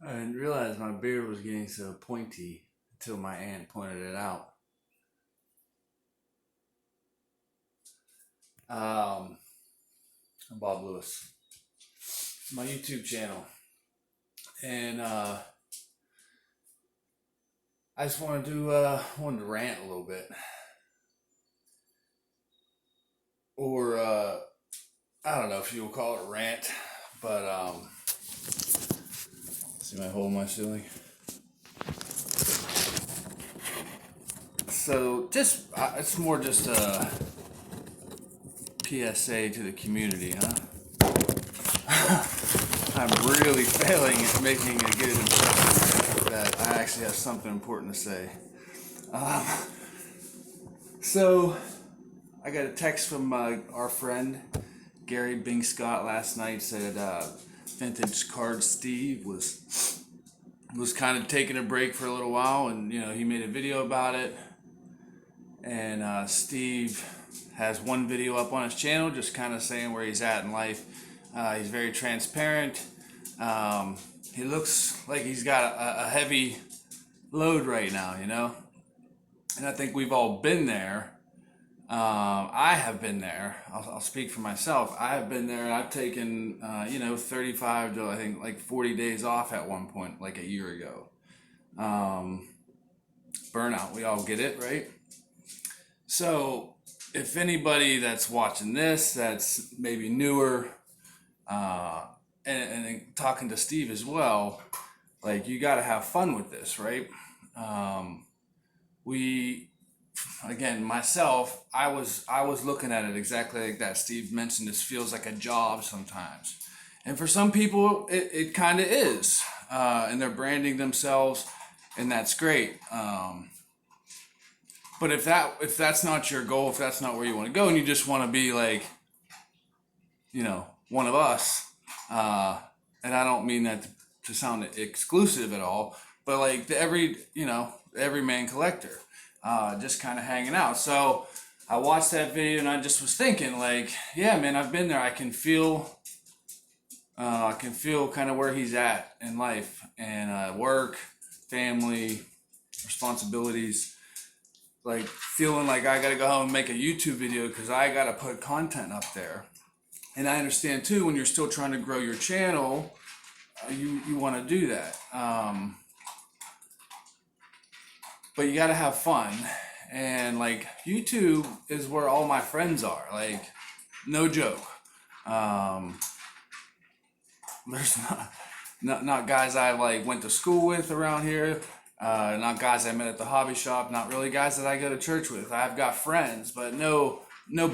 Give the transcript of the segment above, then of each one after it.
I didn't realize my beard was getting so pointy until my aunt pointed it out. Um, I'm Bob Lewis. It's my YouTube channel. And I just wanted to rant a little bit. Or I don't know if you'll call it a rant, but see my hole in my ceiling. So just it's more just a PSA to the community, huh? I'm really failing at making a good impression that I actually have something important to say. Um, so I got a text from our friend Gary Bing Scott last night. Said Vintage Card Steve was kind of taking a break for a little while, and he made a video about it. And Steve has one video up on his channel, just kind of saying where he's at in life. He's very transparent. He looks like he's got a heavy load right now, and I think we've all been there. I have been there. I'll speak for myself. I have been there, and I've taken 35 to I think like 40 days off at one point, like a year ago. Burnout, we all get it, right? So if anybody that's watching this that's maybe newer, and talking to Steve as well, like you got to have fun with this, right? We Again, myself, I was looking at it exactly like that. Steve mentioned this feels like a job sometimes, and for some people it kind of is, and they're branding themselves, and that's great. But if that's not your goal, if that's not where you want to go, and you just want to be like, one of us, and I don't mean that to sound exclusive at all, but like every man collector, just kind of hanging out. So I watched that video and I just was thinking, like, yeah, man, I've been there. I can feel kind of where he's at in life and work, family, responsibilities. Like feeling like I gotta go home and make a YouTube video because I gotta put content up there. And I understand too when you're still trying to grow your channel, you want to do that. But you got to have fun, and like YouTube is where all my friends are. Like, no joke. Um, there's not guys I like went to school with around here. Not guys I met at the hobby shop. Not really guys that I go to church with. I've got friends, but no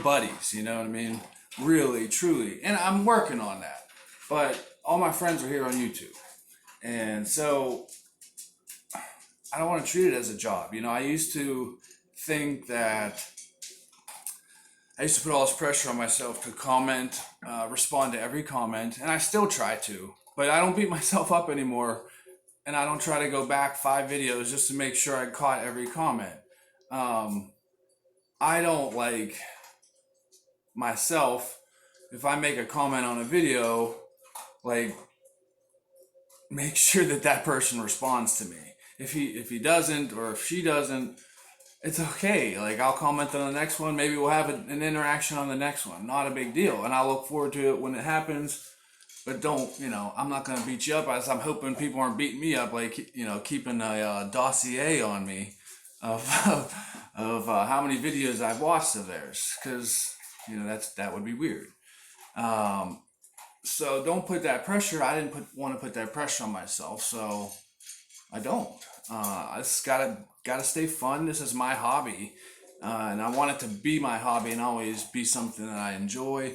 buddies. You know what I mean? Really, truly, and I'm working on that. But all my friends are here on YouTube, and so I don't want to treat it as a job. I used to think that I used to put all this pressure on myself to comment, respond to every comment, and I still try to, but I don't beat myself up anymore, and I don't try to go back 5 videos just to make sure I caught every comment. Um, I don't like myself if I make a comment on a video, like make sure that person responds to me. If he doesn't or if she doesn't, it's okay. Like I'll comment on the next one. Maybe we'll have an interaction on the next one. Not a big deal, and I'll look forward to it when it happens. But don't, I'm not gonna beat you up. I'm hoping people aren't beating me up, like keeping a dossier on me of how many videos I've watched of theirs, because that would be weird. Um, so don't put that pressure. I didn't want to put that pressure on myself, so I don't. I just gotta stay fun. This is my hobby, and I want it to be my hobby and always be something that I enjoy.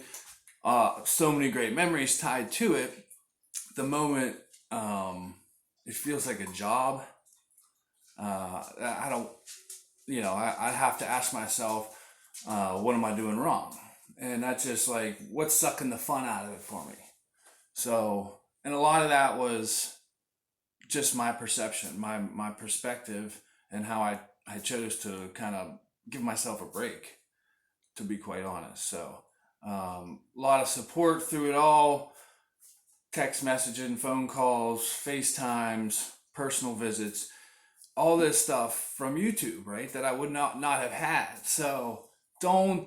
So many great memories tied to it. The moment it feels like a job, I don't. I have to ask myself, what am I doing wrong? And that's just like what's sucking the fun out of it for me. So, and a lot of that was just my perception, my perspective, and how I chose to kind of give myself a break, to be quite honest. So, a lot of support through it all. text messaging, phone calls, FaceTimes, personal visits, all this stuff from YouTube, right? That I would not have had. So don't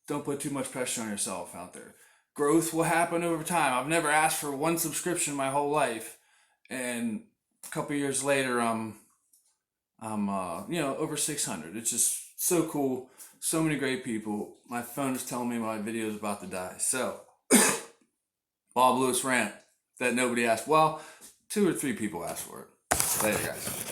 put too much pressure on yourself out there. Growth will happen over time. I've never asked for one subscription my whole life, and a couple years later, I'm over 600. It's just so cool. So many great people. My phone is telling me my video is about to die. So, Bob Lewis rant that nobody asked. Well, 2 or 3 people asked for it. Later, guys.